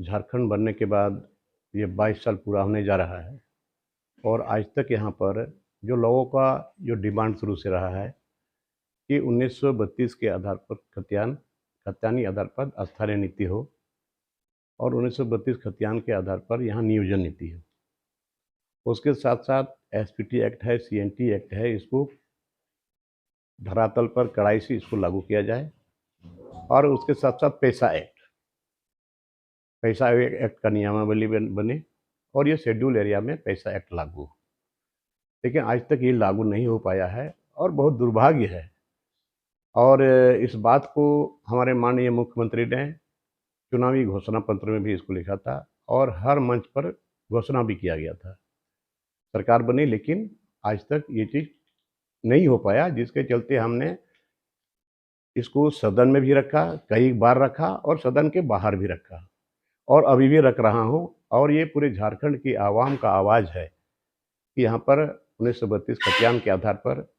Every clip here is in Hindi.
झारखंड बनने के बाद ये 22 साल पूरा होने जा रहा है और आज तक यहाँ पर जो लोगों का जो डिमांड शुरू से रहा है कि 1932 के आधार पर खतियानी आधार पर स्थानीय नीति हो और 1932 खतियान के आधार पर यहाँ नियोजन नीति हो। उसके साथ साथ एसपीटी एक्ट है, सीएनटी एक्ट है, इसको धरातल पर कड़ाई से इसको लागू किया जाए और उसके साथ साथ पैसा एक्ट का नियमावली बने और ये शेड्यूल एरिया में पैसा एक्ट लागू हो। लेकिन आज तक ये लागू नहीं हो पाया है और बहुत दुर्भाग्य है। और इस बात को हमारे माननीय मुख्यमंत्री ने चुनावी घोषणा पत्र में भी इसको लिखा था और हर मंच पर घोषणा भी किया गया था। सरकार बनी लेकिन आज तक ये चीज़ नहीं हो पाया, जिसके चलते हमने इसको सदन में भी रखा, कई बार रखा और सदन के बाहर भी रखा और अभी भी रख रहा हूँ। और ये पूरे झारखंड की आवाम का आवाज़ है कि यहाँ पर 1932 खतियान के आधार पर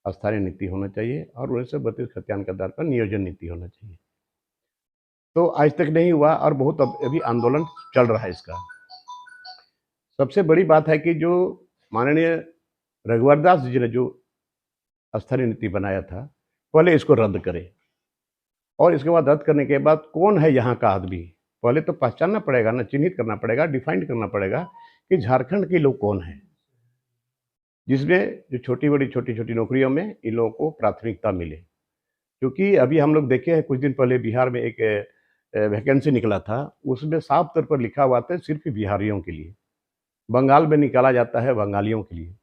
स्थानीय नीति होना चाहिए और 1932 खतियान के आधार पर नियोजन नीति होना चाहिए। तो आज तक नहीं हुआ और बहुत अभी आंदोलन चल रहा है इसका। सबसे बड़ी बात है कि जो माननीय रघुवर दास जी ने जो स्थानीय नीति बनाया था, पहले इसको रद्द करें और इसके बाद रद्द करने के बाद कौन है यहाँ का आदमी, पहले तो पहचानना पड़ेगा ना, चिन्हित करना पड़ेगा, डिफाइंड करना पड़ेगा कि झारखंड के लोग कौन हैं, जिसमें जो छोटी छोटी नौकरियों में इन लोगों को प्राथमिकता मिले। क्योंकि अभी हम लोग देखे हैं, कुछ दिन पहले बिहार में एक वैकेंसी निकला था, उसमें साफ तौर पर लिखा हुआ था सिर्फ बिहारियों के लिए, बंगाल में निकाला जाता है बंगालियों के लिए।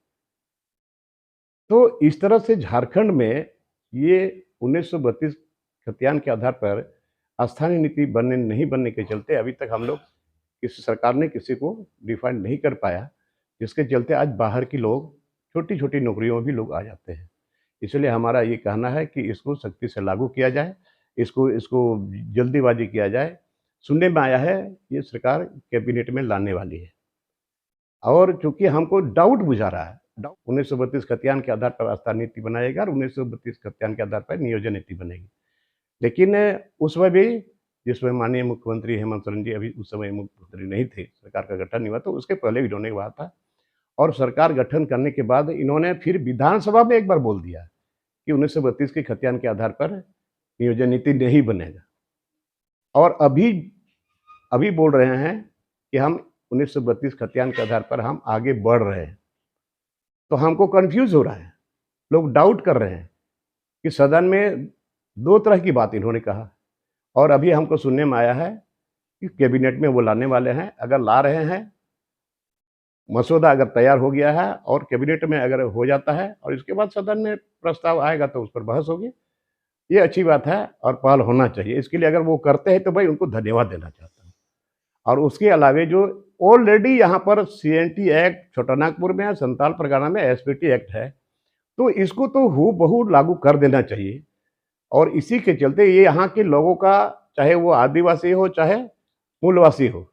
तो इस तरह से झारखंड में ये 1932 खतियान के आधार पर स्थानीय नीति नहीं बनने के चलते अभी तक हम लोग किसी सरकार ने किसी को डिफाइंड नहीं कर पाया, जिसके चलते आज बाहर के लोग छोटी नौकरियों में भी लोग आ जाते हैं। इसलिए हमारा ये कहना है कि इसको सख्ती से लागू किया जाए, इसको जल्दीबाजी किया जाए। सुनने में आया है ये सरकार कैबिनेट में लाने वाली है और चूंकि हमको डाउट बुझा रहा है, 1932 खतियान के आधार पर स्थानीय नीति बनाएगा और 1932 खतियान के आधार पर नियोजन नीति बनेगी। लेकिन उसमें भी जिसमें माननीय मुख्यमंत्री हेमंत सोरेन जी अभी उस समय मुख्यमंत्री नहीं थे, सरकार का गठन नहीं हुआ, तो उसके पहले भी इन्होंने कहा था और सरकार गठन करने के बाद इन्होंने फिर विधानसभा में एक बार बोल दिया कि 1932 के खतियान के आधार पर नियोजन नीति नहीं बनेगा और अभी बोल रहे हैं कि हम 1932 खतियान के आधार पर हम आगे बढ़ रहे हैं। तो हमको कंफ्यूज हो रहा है, लोग डाउट कर रहे हैं कि सदन में दो तरह की बात इन्होंने कहा और अभी हमको सुनने में आया है कि कैबिनेट में वो लाने वाले हैं। अगर ला रहे हैं, मसौदा अगर तैयार हो गया है और कैबिनेट में अगर हो जाता है और इसके बाद सदन में प्रस्ताव आएगा तो उस पर बहस होगी, ये अच्छी बात है और पहल होना चाहिए। इसके लिए अगर वो करते हैं तो भाई उनको धन्यवाद देना चाहता हूँ। और उसके अलावे जो ऑलरेडी यहाँ पर सीएनटी एक्ट छोटानागपुर में है, संताल परगना में एसपीटी एक्ट है, तो इसको तो हूबहू लागू कर देना चाहिए। और इसी के चलते ये यहाँ के लोगों का, चाहे वो आदिवासी हो चाहे मूलवासी हो,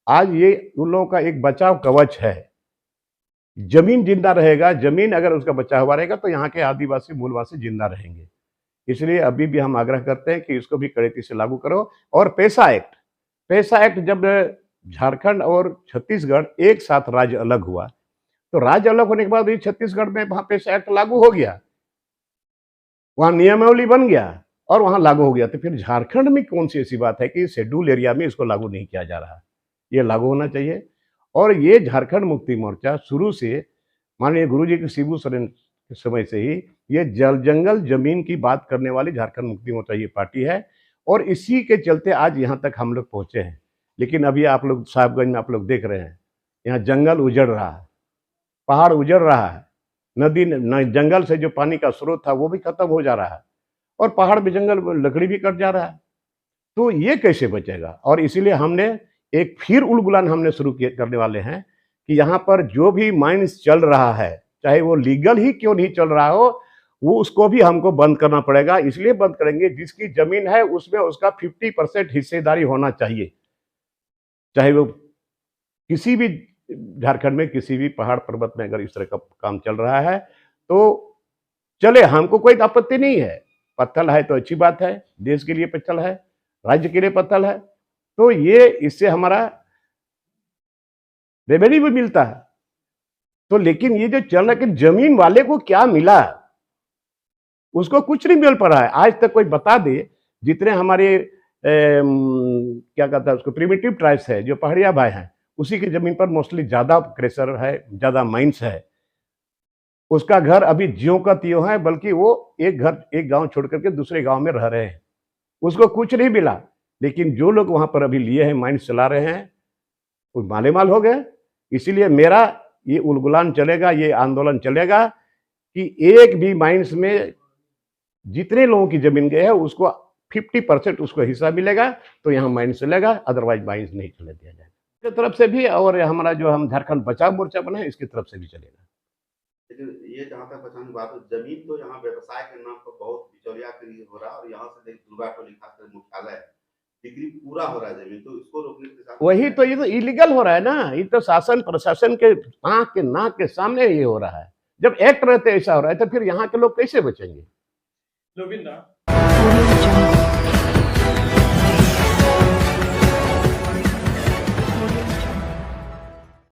आज ये उन लोगों का एक बचाव कवच है। जमीन जिंदा रहेगा, जमीन अगर उसका बचा हुआ रहेगा तो यहाँ के आदिवासी मूलवासी जिंदा रहेंगे। इसलिए अभी भी हम आग्रह करते हैं कि इसको भी कड़ाई से लागू करो। और पैसा एक्ट जब झारखंड और छत्तीसगढ़ एक साथ राज्य अलग हुआ, तो राज्य अलग होने के बाद छत्तीसगढ़ में वहां पैसा एक्ट लागू हो गया, वहां नियमावली बन गया और वहां लागू हो गया। तो फिर झारखंड में कौन सी ऐसी बात है कि शेड्यूल एरिया में इसको लागू नहीं किया जा रहा? ये लागू होना चाहिए। और ये झारखंड मुक्ति मोर्चा शुरू से माननीय गुरुजी के शिबू सोरेन के समय से ही ये जंगल जमीन की बात करने वाली झारखंड मुक्ति मोर्चा ये पार्टी है और इसी के चलते आज यहाँ तक हम लोग पहुंचे हैं। लेकिन अभी आप लोग साहिबगंज में आप लोग देख रहे हैं, यहाँ जंगल उजड़ रहा है, पहाड़ उजड़ रहा है, नदी जंगल से जो पानी का स्रोत था वो भी खत्म हो जा रहा है और पहाड़ में जंगल लकड़ी भी कट जा रहा है। तो ये कैसे बचेगा? और इसीलिए हमने एक फिर उलगुलान हमने शुरू करने वाले हैं कि यहाँ पर जो भी माइंस चल रहा है, चाहे वो लीगल ही क्यों नहीं चल रहा हो, वो उसको भी हमको बंद करना पड़ेगा। इसलिए बंद करेंगे, जिसकी जमीन है उसमें उसका 50% हिस्सेदारी होना चाहिए। चाहे वो किसी भी झारखंड में किसी भी पहाड़ पर्वत में अगर इस तरह का काम चल रहा है तो चले, हमको कोई आपत्ति नहीं है। पत्थर है तो अच्छी बात है, देश के लिए पत्थर है, राज्य के लिए पत्थर है, तो ये इससे हमारा रेवेन्यू भी मिलता है। तो लेकिन ये जो चल रहा है कि जमीन वाले को क्या मिला, उसको कुछ नहीं मिल पा रहा है आज तक। कोई बता दे, जितने हमारे क्या कहता है उसको, प्रिमिटिव ट्राइब्स है, जो पहाड़िया भाई हैं, उसी की जमीन पर मोस्टली ज्यादा क्रेशर है, ज्यादा माइंस है। उसका घर अभी ज्यों का त्यों है, बल्कि वो एक गांव छोड़ करके दूसरे गांव में रह रहे हैं, उसको कुछ नहीं मिला। लेकिन जो लोग वहां पर अभी लिए हैं, माइंस चला रहे हैं, वो माले माल हो गए। इसीलिए मेरा ये उलगुलान चलेगा, ये आंदोलन चलेगा कि एक भी माइंस में जितने लोगों की जमीन गए है उसको 50% उसको हिस्सा मिलेगा, तो यहाँ माइंस चलेगा, अदरवाइज माइंस नहीं चले दिया जाएगा। इसकी तरफ से भी, और हमारा जो हम झारखंड बचाव मोर्चा बना है, इसकी तरफ से भी चलेगा। लेकिन ये जहाँ तक बचाने की बात है, जमीन तो यहाँ व्यवसाय के नाम पर बहुत बिचौलिया के लिए हो रहा है, और यहाँ से देख दुर्गा टोली खासकर मुख्यालय बिक्री पूरा हो रहा है जमीन, तो इसको रोकने के साथ वही तो, ये तो इलीगल हो रहा है ना। ये तो शासन प्रशासन के आंख के नाक के सामने ये हो रहा है। जब एक्ट रहते ऐसा हो रहा है, तो फिर यहाँ के लोग कैसे बचेंगे? Lovinda.